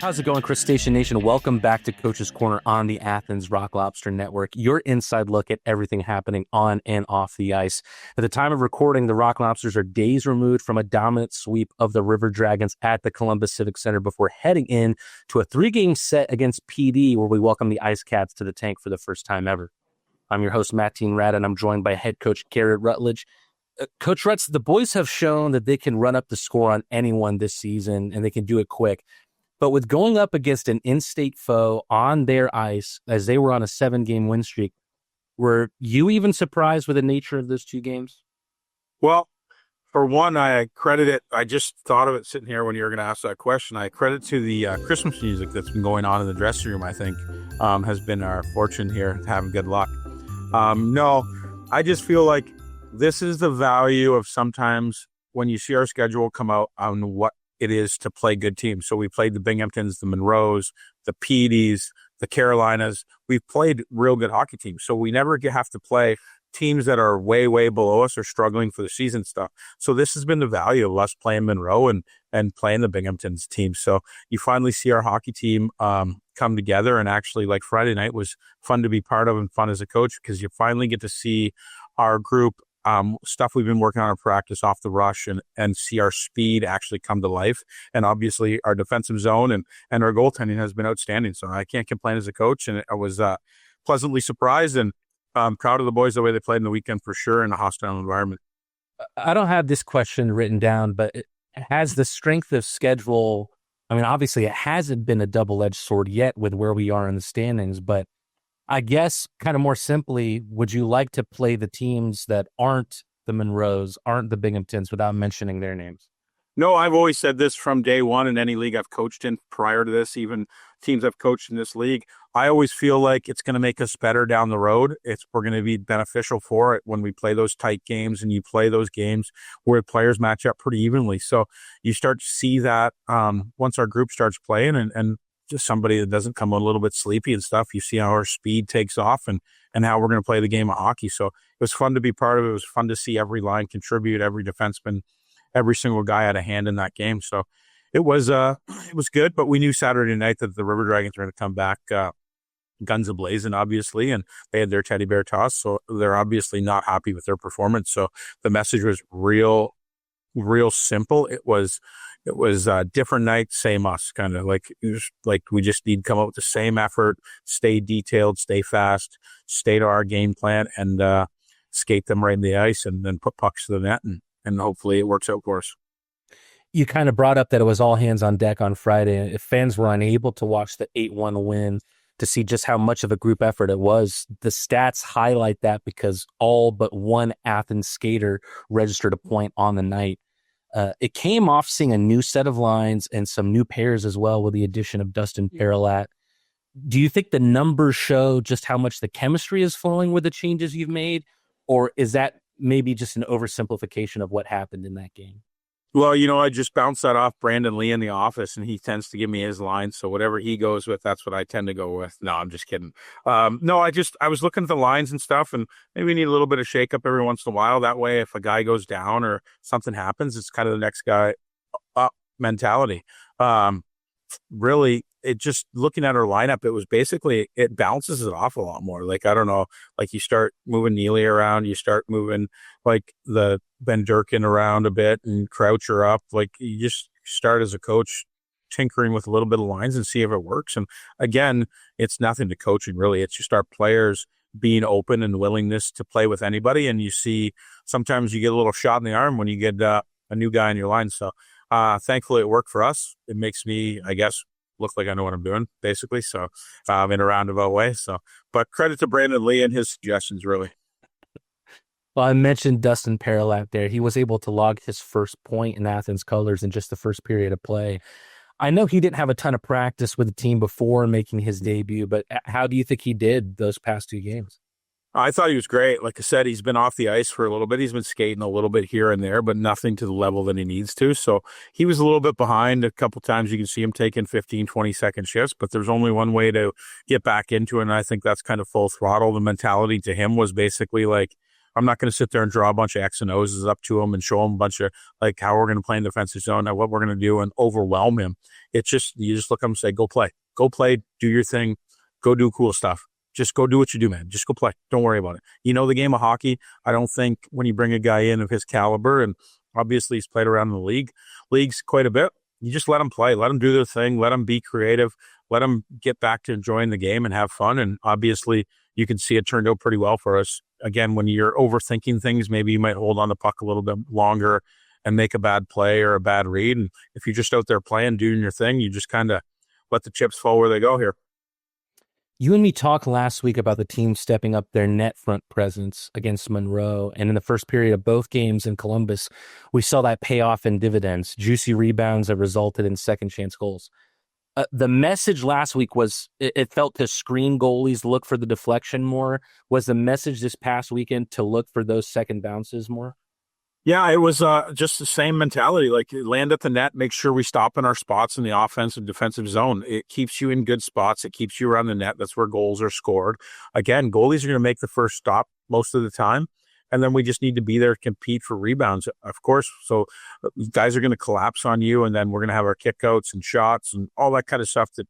How's it going, Chris Station Nation? Welcome back to Coach's Corner on the Athens Rock Lobster Network, your inside look at everything happening on and off the ice. At the time of recording, the Rock Lobsters are days removed from a dominant sweep of the River Dragons at the Columbus Civic Center before heading in to a 3-game set against Pee Dee, where we welcome the IceCats to the tank for the first time ever. I'm your host, Matteen Rad, and I'm joined by head coach Garrett Rutledge. Coach Ruts, the boys have shown that they can run up the score on anyone this season, and they can do it quick. But with going up against an in-state foe on their ice, as they were on a 7-game win streak, were you even surprised with the nature of those 2 games? Well, for one, I credit it. I just thought of it sitting here when you were going to ask that question. I credit to the Christmas music that's been going on in the dressing room, I think, has been our fortune here, having good luck. No, I just feel like this is the value of sometimes when you see our schedule come out on what it is to play good teams. So we played the Binghamtons, the Monroes, the Pee Dees, the Carolinas. We've played real good hockey teams. So we never have to play teams that are way, way below us or struggling for the season stuff. So this has been the value of us playing Monroe and playing the Binghamtons team. So you finally see our hockey team come together, and actually, like, Friday night was fun to be part of and fun as a coach, because you finally get to see our group stuff we've been working on in practice off the rush and see our speed actually come to life. And obviously our defensive zone and our goaltending has been outstanding. So I can't complain as a coach. And I was pleasantly surprised and proud of the boys the way they played in the weekend for sure in a hostile environment. I don't have this question written down, but has the strength of schedule, I mean, obviously it hasn't been a double-edged sword yet with where we are in the standings, but I guess kind of more simply, would you like to play the teams that aren't the Monroes, aren't the Binghamtons, without mentioning their names? No, I've always said this from day one in any league I've coached in prior to this, even teams I've coached in this league. I always feel like it's going to make us better down the road. We're going to be beneficial for it when we play those tight games and you play those games where players match up pretty evenly. So you start to see that once our group starts playing and just somebody that doesn't come a little bit sleepy and stuff, you see how our speed takes off and how we're going to play the game of hockey. So it was fun to be part of it. It was fun to see every line contribute, every defenseman, every single guy had a hand in that game. So it was good, but we knew Saturday night that the River Dragons were going to come back guns a-blazing, obviously, and they had their teddy bear toss. So they're obviously not happy with their performance. So the message was real simple. It was a different night, same us, kind of like we just need to come up with the same effort, stay detailed, stay fast, stay to our game plan, and skate them right in the ice and then put pucks to the net, and hopefully it works out for us. You kind of brought up that it was all hands on deck on Friday. If fans were unable to watch the 8-1 win to see just how much of a group effort it was, the stats highlight that because all but one Athens skater registered a point on the night. It came off seeing a new set of lines and some new pairs as well with the addition of Dustin Perillat. Do you think the numbers show just how much the chemistry is flowing with the changes you've made? Or is that maybe just an oversimplification of what happened in that game? Well, I just bounced that off Brandon Lee in the office, and he tends to give me his line. So whatever he goes with, that's what I tend to go with. No, I'm just kidding. No, I was looking at the lines and stuff, and maybe we need a little bit of shakeup every once in a while. That way, if a guy goes down or something happens, it's kind of the next guy up mentality. Really, it just looking at our lineup, it was basically, it bounces it off a lot more. Like, I don't know, like you start moving Neiley around, you start moving like the Ben Durkin around a bit and Croucher up. Like, you just start as a coach tinkering with a little bit of lines and see if it works. And again, it's nothing to coaching really. It's just our players being open and willingness to play with anybody. And you see, sometimes you get a little shot in the arm when you get a new guy in your line. So thankfully it worked for us. It makes me, I guess, look like I know what I'm doing, basically. So in a roundabout way. So, but credit to Brandon Lee and his suggestions, really. Well, I mentioned Dustin Perillat there. He was able to log his first point in Athens colors in just the first period of play. I know he didn't have a ton of practice with the team before making his debut, but how do you think he did those past 2 games? I thought he was great. Like I said, he's been off the ice for a little bit. He's been skating a little bit here and there, but nothing to the level that he needs to. So he was a little bit behind. A couple times you can see him taking 15, 20-second shifts, but there's only one way to get back into it, and I think that's kind of full throttle. The mentality to him was basically like, I'm not going to sit there and draw a bunch of X and O's up to him and show him a bunch of like how we're going to play in defensive zone and what we're going to do and overwhelm him. It's just, you just look at him and say, go play, do your thing, go do cool stuff. Just go do what you do, man. Just go play. Don't worry about it. You know the game of hockey. I don't think when you bring a guy in of his caliber, and obviously he's played around in the leagues quite a bit, you just let them play. Let them do their thing. Let them be creative. Let them get back to enjoying the game and have fun. And obviously you can see it turned out pretty well for us. Again, when you're overthinking things, maybe you might hold on the puck a little bit longer and make a bad play or a bad read. And if you're just out there playing, doing your thing, you just kind of let the chips fall where they go here. You and me talked last week about the team stepping up their net front presence against Monroe. And in the first period of both games in Columbus, we saw that pay off in dividends, juicy rebounds that resulted in second chance goals. The message last week was it felt to screen goalies, look for the deflection more. Was the message this past weekend to look for those second bounces more? Yeah, it was just the same mentality. Like, land at the net, make sure we stop in our spots in the offensive defensive zone. It keeps you in good spots. It keeps you around the net. That's where goals are scored. Again, goalies are going to make the first stop most of the time. And then we just need to be there to compete for rebounds, of course. So guys are going to collapse on you, and then we're going to have our kickouts and shots and all that kind of stuff that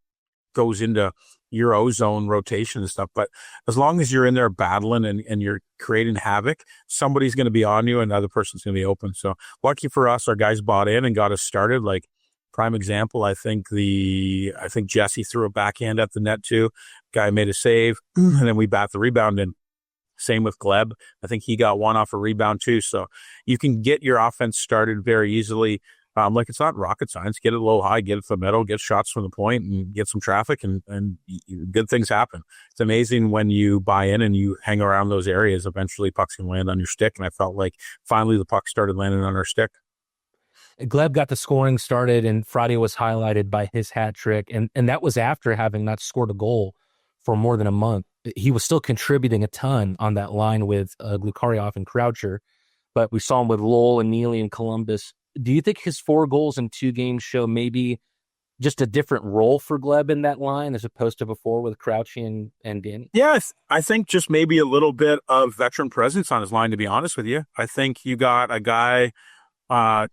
goes into your ozone rotation and stuff. But as long as you're in there battling and you're creating havoc, somebody's going to be on you and the other person's going to be open. So lucky for us, our guys bought in and got us started. Like, prime example, I think Jesse threw a backhand at the net too. Guy made a save, and then we bat the rebound in. Same with Gleb. I think he got one off a rebound too. So you can get your offense started very easily. Like, it's not rocket science. Get it low, high, get it to the middle, get shots from the point, and get some traffic, and good things happen. It's amazing when you buy in and you hang around those areas. Eventually, pucks can land on your stick, and I felt like finally the puck started landing on our stick. Gleb got the scoring started, and Friday was highlighted by his hat trick, and that was after having not scored a goal for more than a month. He was still contributing a ton on that line with Glukarioff and Croucher, but we saw him with Lowell and Neiley in Columbus. Do you think his 4 goals in 2 games show maybe just a different role for Gleb in that line as opposed to before with Crouchy and Danny? Yeah, I think just maybe a little bit of veteran presence on his line, to be honest with you. I think you got a guy,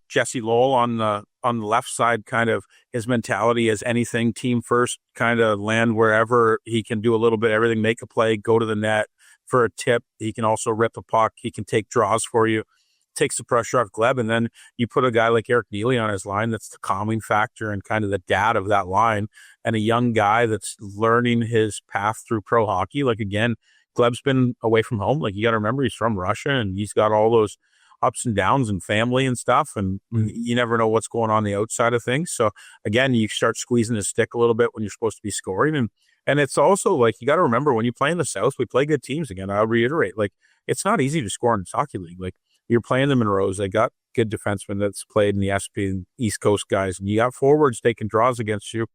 Jesse Lowell on the left side, kind of his mentality is anything, team first, kind of land wherever he can do a little bit, everything, make a play, go to the net for a tip. He can also rip a puck. He can take draws for you, takes the pressure off Gleb. And then you put a guy like Eric Neiley on his line. That's the calming factor and kind of the dad of that line, and a young guy that's learning his path through pro hockey. Like, again, Gleb's been away from home. Like, you got to remember, he's from Russia, and he's got all those ups and downs and family and stuff, and you never know what's going on the outside of things. So again, you start squeezing his stick a little bit when you're supposed to be scoring. And it's also like, you got to remember, when you play in the South, we play good teams. Again, I'll reiterate, like, it's not easy to score in this hockey league. Like, you're playing the Monroes, they got good defensemen that's played in the SP and East Coast guys, and you got forwards taking draws against you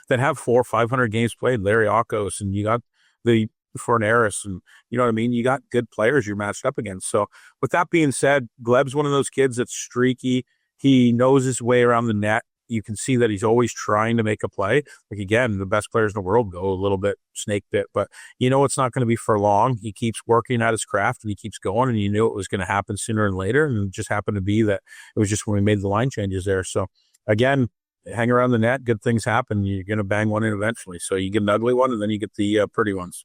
that have 400-500 games played, Larry Akos, and you got the Fornaris, and you know what I mean? You got good players you're matched up against. So with that being said, Gleb's one of those kids that's streaky. He knows his way around the net. You can see that he's always trying to make a play. Like, again, the best players in the world go a little bit snake bit, but you know it's not going to be for long. He keeps working at his craft, and he keeps going, and you knew it was going to happen sooner and later, and it just happened to be that it was just when we made the line changes there. So again, hang around the net, good things happen. You're going to bang one in eventually. So you get an ugly one, and then you get the pretty ones.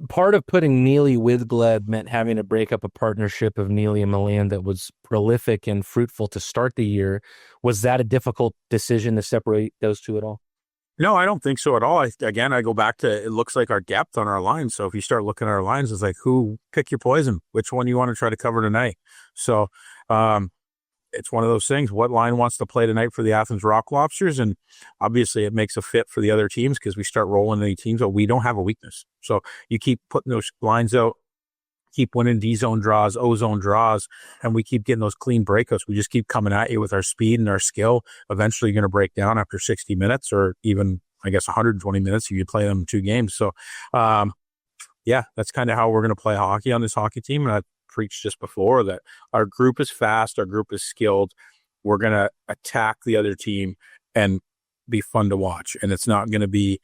Part of putting Neiley with Gleb meant having to break up a partnership of Neiley and Milan that was prolific and fruitful to start the year. Was that a difficult decision to separate those two at all? No, I don't think so at all. I go back to, it looks like our depth on our lines. So if you start looking at our lines, it's like, who pick your poison? Which one you want to try to cover tonight? So it's one of those things. What line wants to play tonight for the Athens Rock Lobsters? And obviously it makes a fit for the other teams because we start rolling the teams, but we don't have a weakness. So you keep putting those lines out, keep winning D-zone draws, O-zone draws, and we keep getting those clean breakouts. We just keep coming at you with our speed and our skill. Eventually you're going to break down after 60 minutes or even, I guess, 120 minutes if you play them in 2 games. So, yeah, that's kind of how we're going to play hockey on this hockey team. And I preached just before that our group is fast, our group is skilled. We're going to attack the other team and be fun to watch. And it's not going to be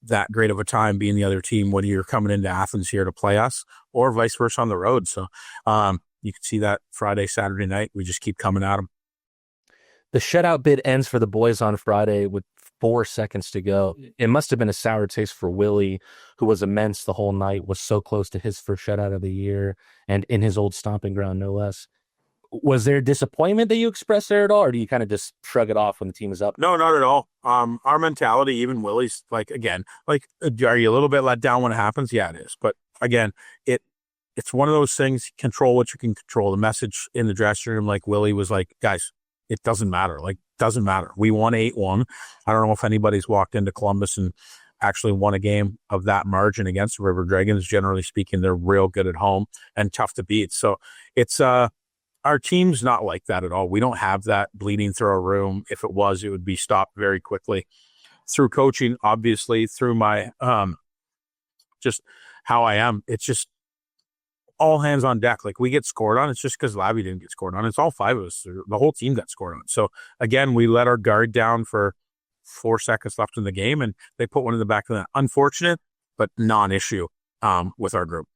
that great of a time being the other team when you're coming into Athens here to play us, or vice versa on the road. So you can see that Friday, Saturday night, we just keep coming at them. The shutout bid ends for the boys on Friday with 4 seconds to go. It must have been a sour taste for Willie, who was immense the whole night, was so close to his first shutout of the year, and in his old stomping ground, no less. Was there disappointment that you expressed there at all, or do you kind of just shrug it off when the team is up? No, not at all. Our mentality, even Willie's, like, again, like, are you a little bit let down when it happens? Yeah, it is. But again, it's one of those things, control what you can control. The message in the dressing room, like Willie was like, guys, it doesn't matter. Like, doesn't matter. We won 8-1. I don't know if anybody's walked into Columbus and actually won a game of that margin against the River Dragons. Generally speaking, they're real good at home and tough to beat. So it's our team's not like that at all. We don't have that bleeding through our room. If it was, it would be stopped very quickly through coaching, obviously, through my just how I am. It's just all hands on deck. Like, we get scored on, it's just because Labby didn't get scored on. It's all 5 of us. The whole team got scored on. So again, we let our guard down for 4 seconds left in the game, and they put one in the back of that. Unfortunate, but non-issue with our group.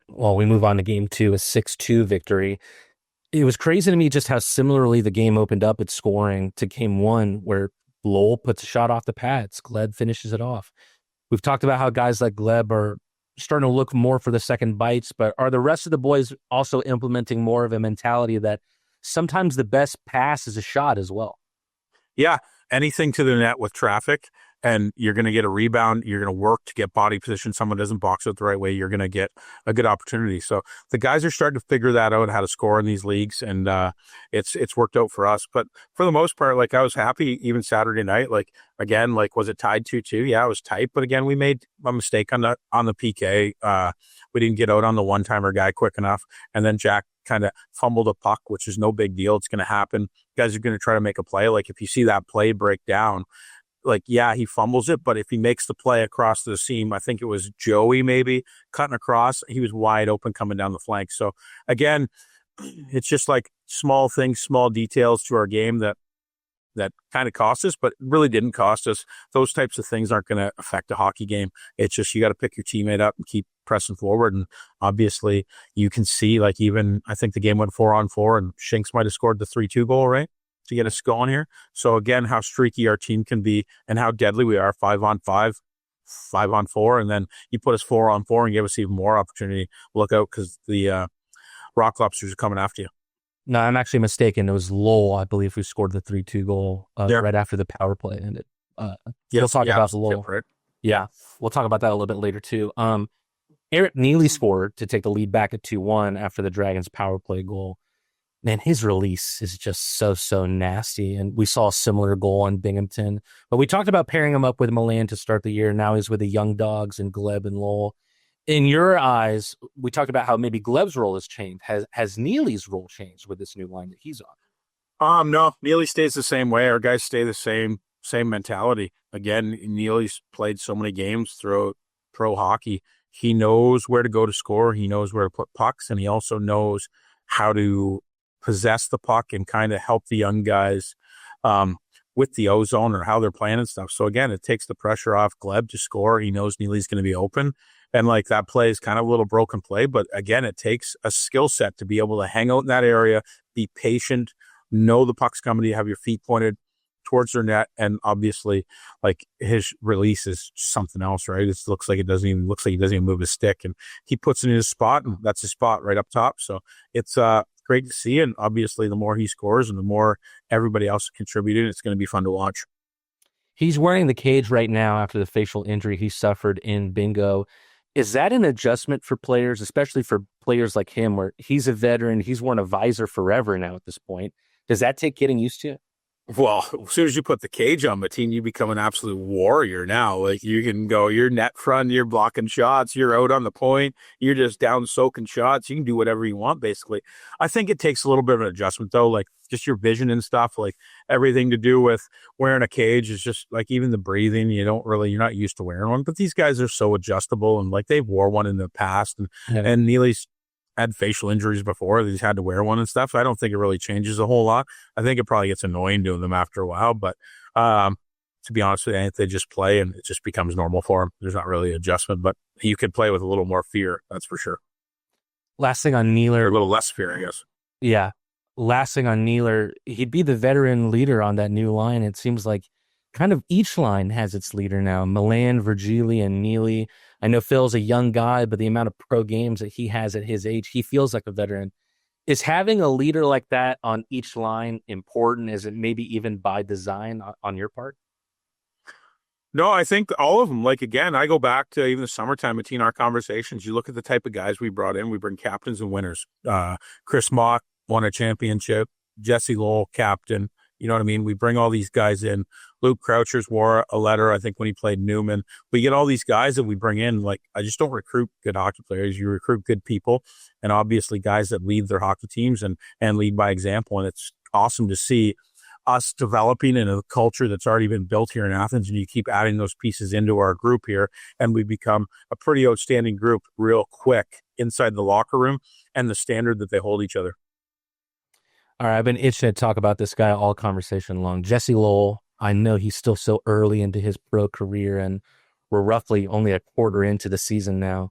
Well, we move on to game 2, a 6-2 victory. It was crazy to me just how similarly the game opened up at scoring to game 1, where Lowell puts a shot off the pads. Gleb finishes it off. We've talked about how guys like Gleb are starting to look more for the second bites, but are the rest of the boys also implementing more of a mentality that sometimes the best pass is a shot as well? Yeah, anything to the net with traffic, and you're going to get a rebound. You're going to work to get body position. Someone doesn't box it the right way, you're going to get a good opportunity. So the guys are starting to figure that out, how to score in these leagues, and it's worked out for us. But for the most part, like, I was happy even Saturday night. Like, again, like, was it tied 2-2? Yeah, it was tight. But again, we made a mistake on the PK. We didn't get out on the one-timer guy quick enough, and then Jack kind of fumbled a puck, which is no big deal. It's going to happen. Guys are going to try to make a play. Like, if you see that play break down, like, yeah, he fumbles it, but if he makes the play across the seam, I think it was Joey maybe cutting across, he was wide open coming down the flank. So again, it's just like small things, small details to our game that kind of cost us, but really didn't cost us. Those types of things aren't going to affect a hockey game. It's just, you got to pick your teammate up and keep pressing forward. And obviously you can see, like, even I think the game went 4-on-4, and Shinks might have scored the 3-2 goal, right, to get us going here. So again, how streaky our team can be and how deadly we are, 5-on-5, 5-on-4, and then you put us 4-on-4 and give us even more opportunity. Look out, because the Rock Lobsters are coming after you. No, I'm actually mistaken. It was Lowell, I believe, who scored the 3-2 goal right after the power play ended. We'll talk about Lowell. Right. Yeah, we'll talk about that a little bit later too. Eric Neiley scored to take the lead back at 2-1 after the Dragons' power play goal. Man, his release is just so nasty. And we saw a similar goal on Binghamton. But we talked about pairing him up with Milan to start the year. Now he's with the young dogs and Gleb and Lowell. In your eyes, we talked about how maybe Gleb's role has changed. Has Neiley's role changed with this new line that he's on? No, Neiley stays the same way. Our guys stay the same mentality. Again, Neiley's played so many games throughout pro hockey. He knows where to go to score. He knows where to put pucks, and he also knows how to possess the puck and kind of help the young guys with the ozone or how they're playing and stuff. So again, it takes the pressure off Gleb to score. He knows Neiley's going to be open. And like, that play is kind of a little broken play, but again, it takes a skill set to be able to hang out in that area, be patient, know the puck's coming to you, have your feet pointed towards their net. And obviously, like, his release is something else, right? It looks like he doesn't even move his stick, and he puts it in his spot, and that's his spot right up top. So it's great to see. And obviously, the more he scores and the more everybody else contributed, it's going to be fun to watch. He's wearing the cage right now after the facial injury he suffered in bingo. Is that an adjustment for players, especially for players like him, where he's a veteran, he's worn a visor forever now at this point? Does that take getting used to? Well, as soon as you put the cage on, Matteen, you become an absolute warrior now. Like, you can go, you're net front, you're blocking shots, you're out on the point, you're just down soaking shots. You can do whatever you want, basically. I think it takes a little bit of an adjustment, though, like just your vision and stuff, like everything to do with wearing a cage is just like, even the breathing, you're not used to wearing one. But these guys are so adjustable, and like, they've wore one in the past, and Neiley's had facial injuries before. He's had to wear one and stuff. I don't think it really changes a whole lot. I think it probably gets annoying to them after a while, but to to be honest with you. I think they just play and it just becomes normal for him. There's not really adjustment, but you could play with a little more fear. That's for sure. Last thing on Neiley. Or a little less fear, I guess. Yeah. Last thing on Neiley, he'd be the veteran leader on that new line. It seems like kind of each line has its leader now. Milan, Virgili, and Neiley. I know Phil's a young guy, but the amount of pro games that he has at his age, he feels like a veteran. Is having a leader like that on each line important? Is it maybe even by design on your part? No, I think all of them. Like, again, I go back to even the summertime, Matteen, our conversations. You look at the type of guys we brought in. We bring captains and winners. Chris Mock won a championship. Jesse Lowell, captain. You know what I mean? We bring all these guys in. Luke Crouchers wore a letter, I think, when he played Newman. We get all these guys that we bring in. Like, I just don't recruit good hockey players. You recruit good people, and obviously guys that lead their hockey teams and lead by example. And it's awesome to see us developing in a culture that's already been built here in Athens, and you keep adding those pieces into our group here, and we become a pretty outstanding group real quick inside the locker room and the standard that they hold each other. All right, I've been itching to talk about this guy all conversation long. Jesse Lowell, I know he's still so early into his pro career, and we're roughly only a quarter into the season now.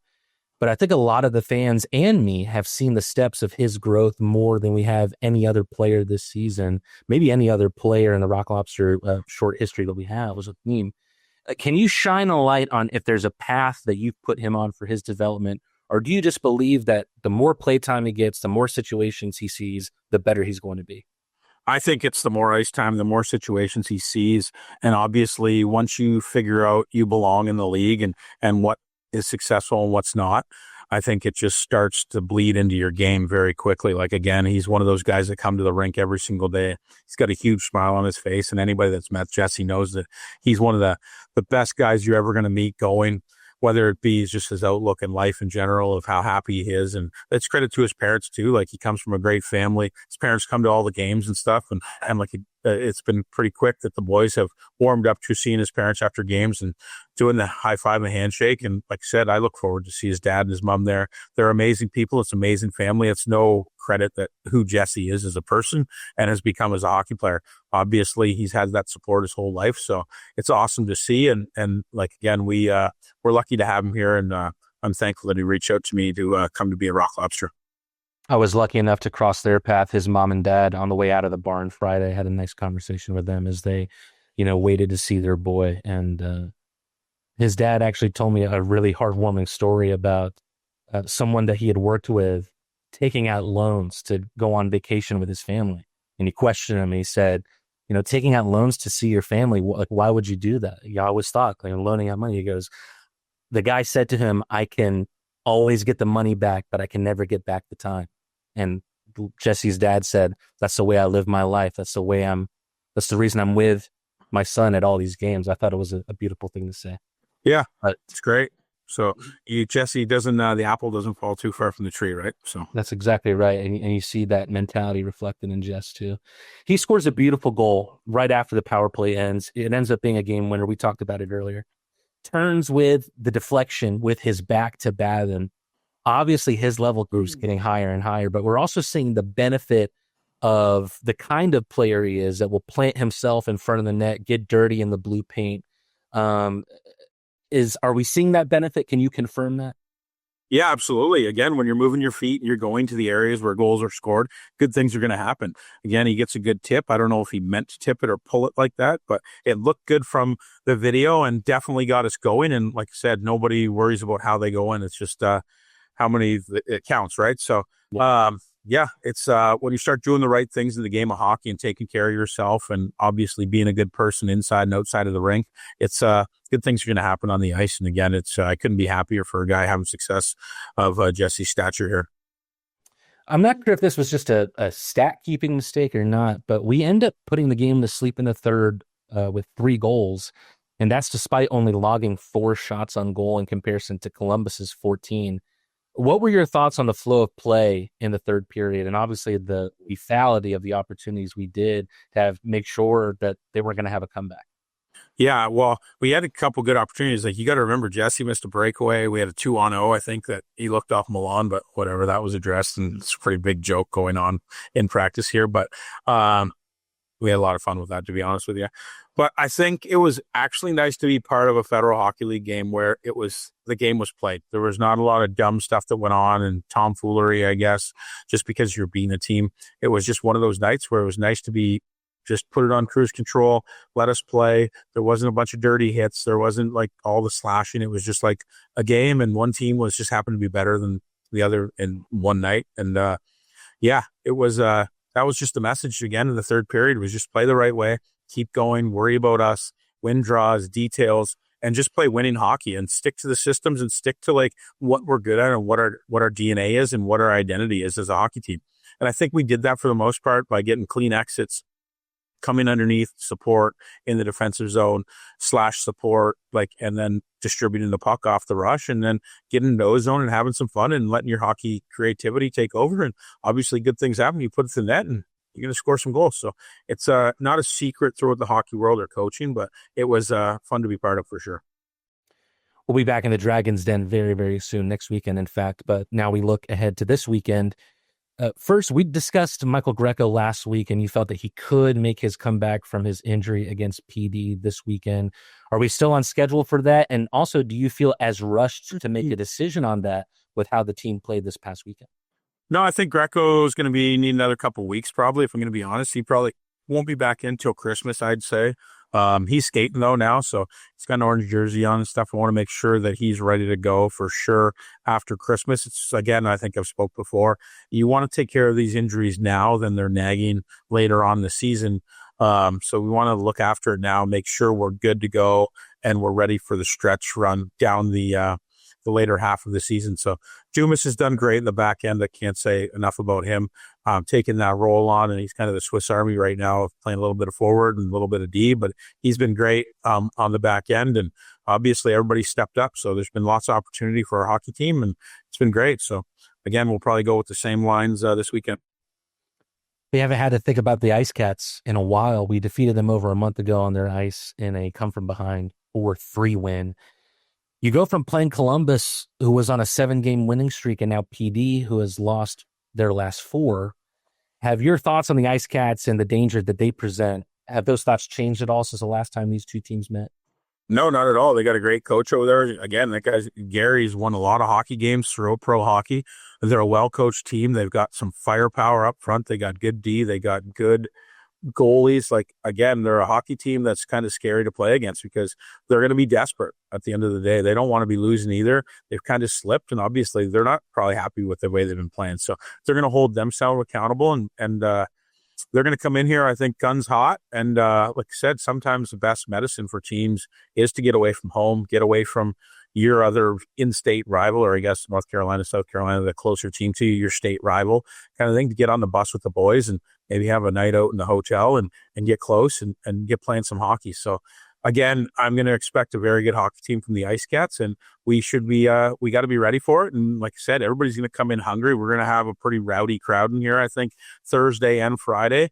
But I think a lot of the fans and me have seen the steps of his growth more than we have any other player this season, maybe any other player in the Rock Lobster short history that we have as a team. Can you shine a light on if there's a path that you've put him on for his development, or do you just believe that the more playtime he gets, the more situations he sees, the better he's going to be? I think it's the more ice time, the more situations he sees. And obviously, once you figure out you belong in the league and what is successful and what's not, I think it just starts to bleed into your game very quickly. Like, again, he's one of those guys that come to the rink every single day. He's got a huge smile on his face, and anybody that's met Jesse knows that he's one of the best guys you're ever going to meet going, whether it be just his outlook in life in general of how happy he is. And that's credit to his parents too. Like, he comes from a great family. His parents come to all the games and stuff. And like, it's been pretty quick that the boys have warmed up to seeing his parents after games and doing the high five and handshake. And like I said, I look forward to see his dad and his mom there. They're amazing people. It's an amazing family. It's no credit that who Jesse is as a person and has become as a hockey player. Obviously, he's had that support his whole life. So it's awesome to see. And like, again, we're lucky to have him here. And I'm thankful that he reached out to me to come to be a Rock Lobster. I was lucky enough to cross their path. His mom and dad on the way out of the barn Friday, had a nice conversation with them as they, waited to see their boy. And his dad actually told me a really heartwarming story about someone that he had worked with taking out loans to go on vacation with his family. And he questioned him and he said, taking out loans to see your family, why would you do that? You always thought, loaning out money. He goes, the guy said to him, I can always get the money back, but I can never get back the time. And Jesse's dad said, that's the way I live my life. That's the reason I'm with my son at all these games. I thought it was a beautiful thing to say. Yeah, it's great. So Jesse the apple doesn't fall too far from the tree, right? So that's exactly right. And you see that mentality reflected in Jess too. He scores a beautiful goal right after the power play ends. It ends up being a game winner. We talked about it earlier. Turns with the deflection with his back to Baden. Obviously, his level group's getting higher and higher, but we're also seeing the benefit of the kind of player he is that will plant himself in front of the net, get dirty in the blue paint. Are we seeing that benefit? Can you confirm that? Yeah, absolutely. Again, when you're moving your feet and you're going to the areas where goals are scored, good things are going to happen. Again, he gets a good tip. I don't know if he meant to tip it or pull it like that, but it looked good from the video and definitely got us going. And like I said, nobody worries about how they go in. It's just how many it counts, right? So, it's when you start doing the right things in the game of hockey and taking care of yourself and obviously being a good person inside and outside of the rink, it's good things are going to happen on the ice. And again, I couldn't be happier for a guy having success of Jesse's stature here. I'm not sure if this was just a stat keeping mistake or not, but we end up putting the game to sleep in the third with 3 goals. And that's despite only logging 4 shots on goal in comparison to Columbus's 14. What were your thoughts on the flow of play in the third period? And obviously the lethality of the opportunities we did to make sure that they weren't going to have a comeback. Yeah, well, we had a couple good opportunities. Like, you got to remember, Jesse missed a breakaway. We had a 2-on-0. I think that he looked off Milan, but whatever, that was addressed. And it's a pretty big joke going on in practice here. But we had a lot of fun with that, to be honest with you. But I think it was actually nice to be part of a Federal Hockey League game where the game was played. There was not a lot of dumb stuff that went on and tomfoolery, I guess, just because you're beating a team. It was just one of those nights where it was nice to be just put it on cruise control, let us play. There wasn't a bunch of dirty hits. There wasn't like all the slashing. It was just like a game, and one team was just happened to be better than the other in one night. And it was that was just the message again in the third period, was just play the right way, keep going, worry about us, win draws, details, and just play winning hockey and stick to the systems and stick to like what we're good at and what our DNA is and what our identity is as a hockey team. And I think we did that for the most part by getting clean exits, coming underneath, support in the defensive zone, slash support, and then distributing the puck off the rush, and then getting into O-zone and having some fun and letting your hockey creativity take over. And obviously good things happen. You put it in the net and you're going to score some goals. So it's not a secret throughout the hockey world or coaching, but it was fun to be part of for sure. We'll be back in the Dragon's Den very, very soon, next weekend, in fact. But now we look ahead to this weekend. First, we discussed Michael Greco last week, and you felt that he could make his comeback from his injury against Pee Dee this weekend. Are we still on schedule for that? And also, do you feel as rushed to make a decision on that with how the team played this past weekend? No, I think Greco is going to need another couple of weeks, probably, if I'm going to be honest. He probably won't be back in until Christmas, I'd say. He's skating though now, so he's got an orange jersey on and stuff. I want to make sure that he's ready to go for sure after Christmas. It's, again, I think I've spoke before, you want to take care of these injuries now, then they're nagging later on the season. So we want to look after it now, make sure we're good to go and we're ready for the stretch run down the later half of the season. So Dumas has done great in the back end. I can't say enough about him taking that role on, and he's kind of the Swiss Army right now, playing a little bit of forward and a little bit of D, but he's been great on the back end, and obviously everybody stepped up. So there's been lots of opportunity for our hockey team, and it's been great. So again, we'll probably go with the same lines this weekend. We haven't had to think about the IceCats in a while. We defeated them over a month ago on their ice in a come from behind 4-3 win. You go from playing Columbus, who was on a 7-game winning streak, and now Pee Dee, who has lost their last 4. Have your thoughts on the IceCats and the danger that they present, have those thoughts changed at all since the last time these two teams met? No, not at all. They got a great coach over there. Again, that guy's Gary's won a lot of hockey games throughout pro hockey. They're a well-coached team. They've got some firepower up front. They got good D. They got good goalies. Again, they're a hockey team that's kind of scary to play against because they're going to be desperate at the end of the day. They don't want to be losing either. They've kind of slipped, and obviously they're not probably happy with the way they've been playing. So they're going to hold themselves accountable, and they're going to come in here, I think, guns hot. And like I said, sometimes the best medicine for teams is to get away from home, get away from your other in-state rival, or I guess North Carolina, South Carolina, the closer team to you, your state rival kind of thing, to get on the bus with the boys and maybe have a night out in the hotel and get close and get playing some hockey. So again, I'm going to expect a very good hockey team from the IceCats, and we should be, we got to be ready for it. And like I said, everybody's going to come in hungry. We're going to have a pretty rowdy crowd in here, I think, Thursday and Friday.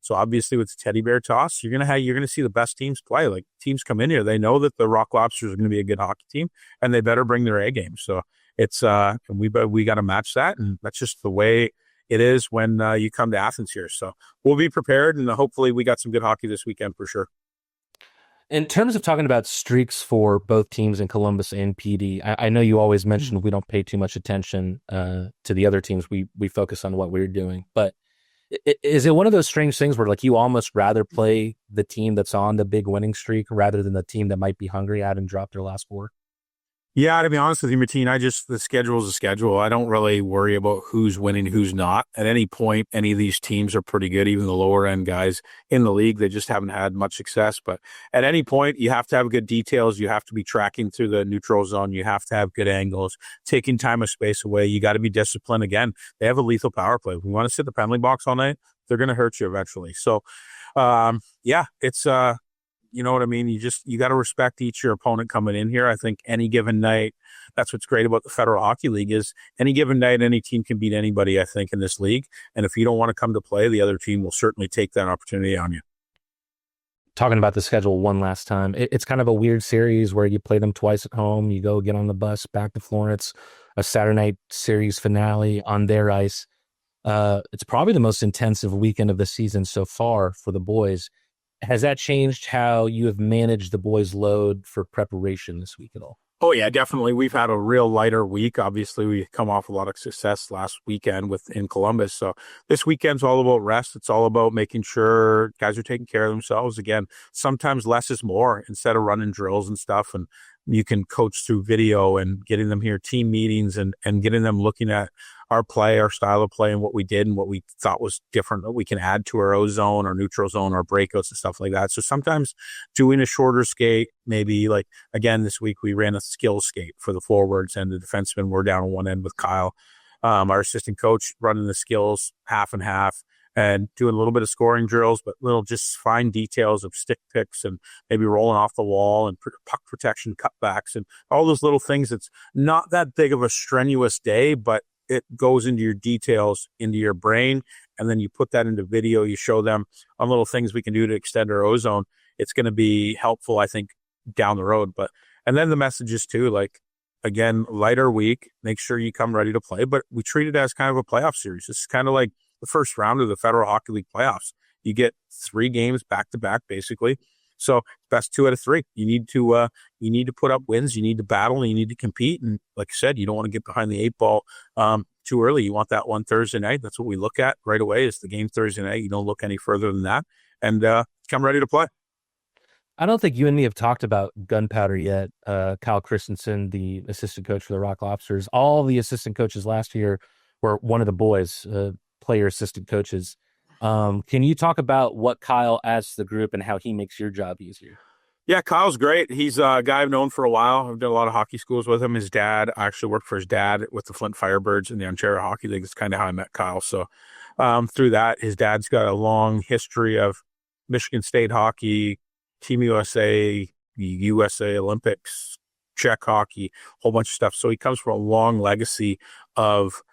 So obviously with the teddy bear toss, you're going to see the best teams play. Like, teams come in here, they know that the Rock Lobsters are going to be a good hockey team, and they better bring their A game. So it's, we got to match that. And that's just the way it is when you come to Athens here. So we'll be prepared, and hopefully we got some good hockey this weekend for sure. In terms of talking about streaks for both teams in Columbus and Pee Dee, I know you always mentioned we don't pay too much attention to the other teams. We focus on what we're doing. But is it one of those strange things where, like, you almost rather play the team that's on the big winning streak rather than the team that might be hungry at and drop their last 4? Yeah, to be honest with you, Matteen, the schedule is a schedule. I don't really worry about who's winning, who's not. At any point, any of these teams are pretty good, even the lower end guys in the league. They just haven't had much success. But at any point, you have to have good details. You have to be tracking through the neutral zone. You have to have good angles, taking time of space away. You got to be disciplined. Again, they have a lethal power play. If we want to sit the penalty box all night, they're going to hurt you eventually. So, it's you know what I mean? You got to respect your opponent coming in here. I think any given night, that's what's great about the Federal Hockey League, is any given night, any team can beat anybody, I think, in this league. And if you don't want to come to play, the other team will certainly take that opportunity on you. Talking about the schedule one last time, it's kind of a weird series where you play them twice at home. You go get on the bus back to Florence, a Saturday night series finale on their ice. It's probably the most intensive weekend of the season so far for the boys. Has that changed how you have managed the boys' load for preparation this week at all? Oh yeah, definitely. We've had a real lighter week. Obviously, we come off a lot of success last weekend in Columbus. So this weekend's all about rest. It's all about making sure guys are taking care of themselves. Again, sometimes less is more instead of running drills and stuff. And you can coach through video and getting them here, team meetings and getting them looking at our play, our style of play, and what we did and what we thought was different that we can add to our O zone, our neutral zone, our breakouts and stuff like that. So sometimes doing a shorter skate, maybe like again this week we ran a skill skate for the forwards and the defensemen were down on one end with Kyle. Our assistant coach running the skills half and half and doing a little bit of scoring drills, but little just fine details of stick picks and maybe rolling off the wall and puck protection cutbacks and all those little things. It's not that big of a strenuous day, but it goes into your details, into your brain, and then you put that into video. You show them on little things we can do to extend our ozone. It's going to be helpful, I think, down the road. And then the messages too, like, again, lighter week, make sure you come ready to play, but we treat it as kind of a playoff series. It's kind of like the first round of the Federal Hockey League playoffs. You get 3 games back to back, basically. So best 2 out of 3. You need to put up wins. You need to battle and you need to compete. And like I said, you don't want to get behind the 8 ball too early. You want that one Thursday night. That's what we look at right away is the game Thursday night. You don't look any further than that and come ready to play. I don't think you and me have talked about gunpowder yet. Kyle Christensen, the assistant coach for the Rock Lobsters, all the assistant coaches last year were one of the boys, player assistant coaches. Can you talk about what Kyle adds to the group and how he makes your job easier? Yeah, Kyle's great. He's a guy I've known for a while. I've done a lot of hockey schools with him. His dad, I actually worked for his dad with the Flint Firebirds in the Ontario Hockey League. It's kind of how I met Kyle. So through that, his dad's got a long history of Michigan State hockey, Team USA, USA Olympics, Czech hockey, a whole bunch of stuff. So he comes from a long legacy of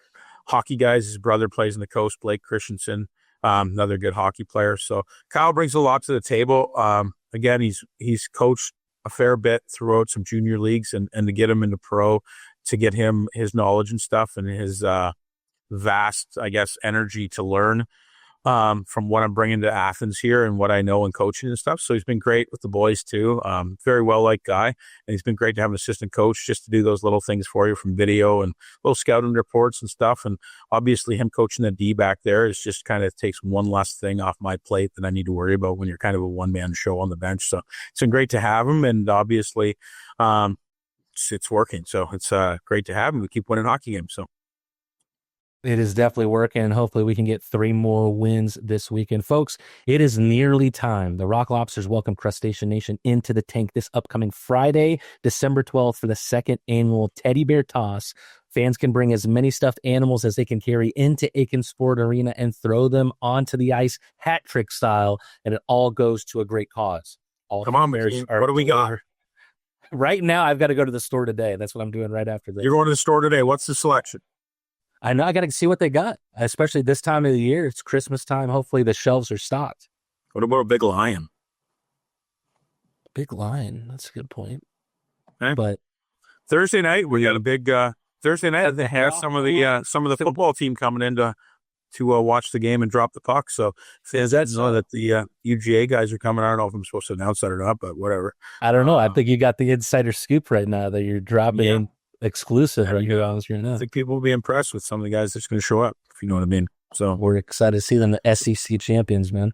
hockey guys. His brother plays in the coast, Blake Christensen, another good hockey player. So Kyle brings a lot to the table. Again, he's coached a fair bit throughout some junior leagues and to get him into pro, to get him his knowledge and stuff and his vast, I guess, energy to learn from what I'm bringing to Athens here and what I know in coaching and stuff. So he's been great with the boys too. Very well-liked guy. And he's been great to have an assistant coach just to do those little things for you from video and little scouting reports and stuff. And obviously him coaching the D back there is just kind of takes one less thing off my plate that I need to worry about when you're kind of a one-man show on the bench. So it's been great to have him. And obviously it's working. So it's great to have him. We keep winning hockey games. So it is definitely working, and hopefully we can get 3 more wins this weekend. Folks, it is nearly time. The Rock Lobsters welcome Crustacean Nation into the tank this upcoming Friday, December 12th, for the 2nd annual Teddy Bear Toss. Fans can bring as many stuffed animals as they can carry into Aiken Sport Arena and throw them onto the ice, hat trick style, and it all goes to a great cause. Come on, Bears. What do we got? Right now, I've got to go to the store today. That's what I'm doing right after this. You're going to the store today. What's the selection? I know I got to see what they got, especially this time of the year. It's Christmas time. Hopefully the shelves are stocked. What about a big lion? Big lion. That's a good point. Okay. But Thursday night, we got a big Thursday night. They have some of the football team coming in to watch the game and drop the puck. So fans know that the UGA guys are coming. I don't know if I'm supposed to announce that or not, but whatever. I don't know. I think you got the insider scoop right now that you're dropping in. Exclusive right here on screen now. I think people will be impressed with some of the guys that's going to show up, if you know what I mean. So we're excited to see them, the SEC champions, man.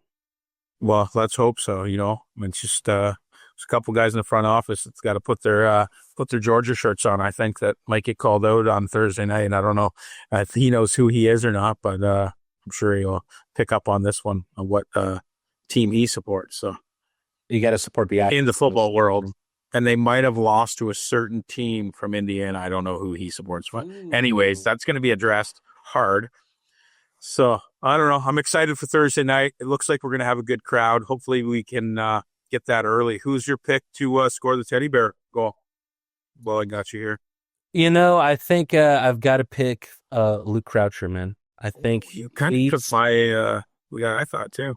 Well, let's hope so. You know, I mean, it's just there's a couple guys in the front office that's got to put their Georgia shirts on. I think that might get called out on Thursday night, and I don't know if he knows who he is or not, but I'm sure he'll pick up on this one on what team he supports. So you got to support the in the football world. And they might have lost to a certain team from Indiana. I don't know who he supports. But anyways, that's going to be addressed hard. So I don't know. I'm excited for Thursday night. It looks like we're going to have a good crowd. Hopefully we can get that early. Who's your pick to score the Teddy Bear goal? Well, I got you here. You know, I think I've got to pick Luke Croucher, man. I think you kind of took my I thought too.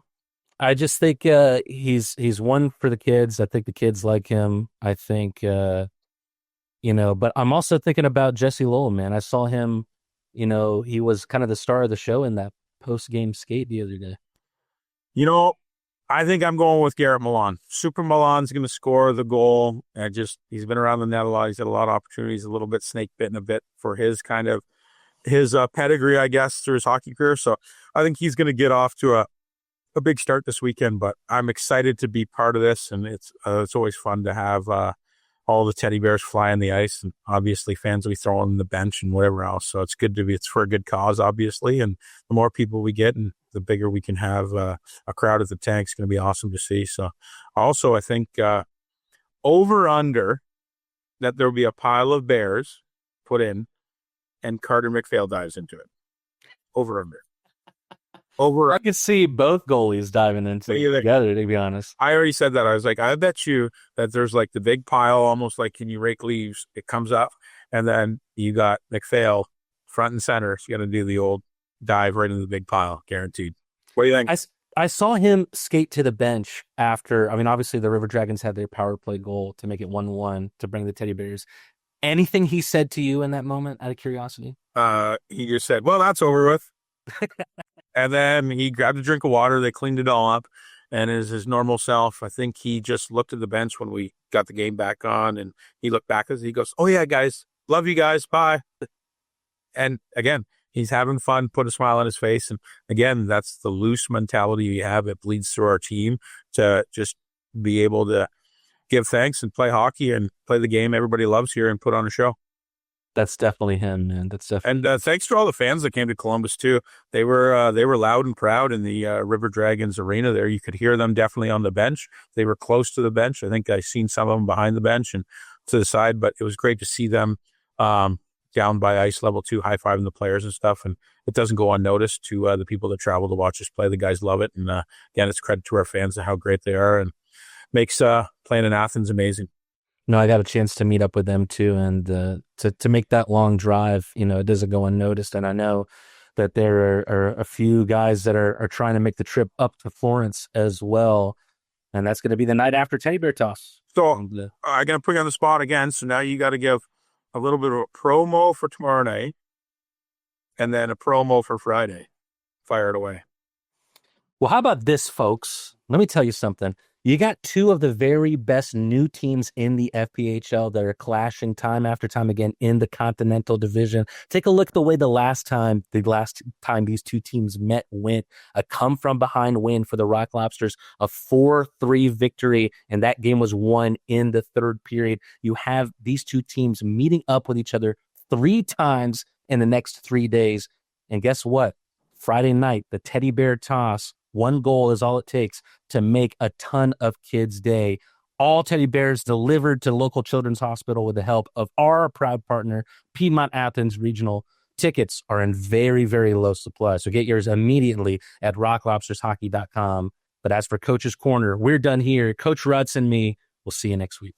I just think he's one for the kids. I think the kids like him. I think, but I'm also thinking about Jesse Lowell, man. I saw him he was kind of the star of the show in that post-game skate the other day. I think I'm going with Garrett Milan. Super Milan's going to score the goal. He's been around the net a lot. He's had a lot of opportunities, a little bit snake bitten a bit for his kind of his pedigree, I guess, through his hockey career. So I think he's going to get off to a big start this weekend, but I'm excited to be part of this. And it's always fun to have all the teddy bears fly on the ice, and obviously fans will be throwing on the bench and whatever else. So it's for a good cause, obviously. And the more people we get and the bigger we can have a crowd at the tank is going to be awesome to see. So also, I think over under that there'll be a pile of bears put in and Carter McPhail dives into it. Over under. I can see both goalies diving into it together, to be honest. I already said that. I was like, I bet you that there's like the big pile, almost like can you rake leaves? It comes up, and then you got McPhail front and center. So you got to do the old dive right into the big pile, guaranteed. What do you think? I saw him skate to the bench after. I mean, obviously the River Dragons had their power play goal to make it 1-1 to bring the teddy bears. Anything he said to you in that moment, out of curiosity? He just said, well, that's over with. And then he grabbed a drink of water. They cleaned it all up. And as his normal self, I think he just looked at the bench when we got the game back on. And he looked back as he goes, oh, yeah, guys. Love you guys. Bye. And again, he's having fun, put a smile on his face. And again, that's the loose mentality we have. It bleeds through our team to just be able to give thanks and play hockey and play the game everybody loves here and put on a show. That's definitely him, man. That's definitely. And thanks to all the fans that came to Columbus too. They were loud and proud in the River Dragons arena there. You could hear them definitely on the bench. They were close to the bench. I think I seen some of them behind the bench and to the side, but it was great to see them down by ice level 2, high-fiving the players and stuff. And it doesn't go unnoticed to the people that travel to watch us play. The guys love it. And again, it's credit to our fans and how great they are, and makes playing in Athens amazing. No, I got a chance to meet up with them too, and to make that long drive, it doesn't go unnoticed. And I know that there are a few guys that are trying to make the trip up to Florence as well, and that's going to be the night after Teddy Bear Toss. So I'm going to put you on the spot again. So now you got to give a little bit of a promo for tomorrow night, and then a promo for Friday. Fire it away. Well, how about this, folks? Let me tell you something. You got two of the very best new teams in the FPHL that are clashing time after time again in the Continental Division. Take a look at the way the last time these two teams met went. A come-from-behind win for the Rock Lobsters, a 4-3 victory, and that game was won in the third period. You have these two teams meeting up with each other 3 times in the next 3 days. And guess what? Friday night, the Teddy Bear Toss. 1 goal is all it takes to make a ton of kids' day. All teddy bears delivered to local children's hospital with the help of our proud partner, Piedmont Athens Regional. Tickets are in very, very low supply, so get yours immediately at rocklobstershockey.com. But as for Coach's Corner, we're done here. Coach Ruts and me, we'll see you next week.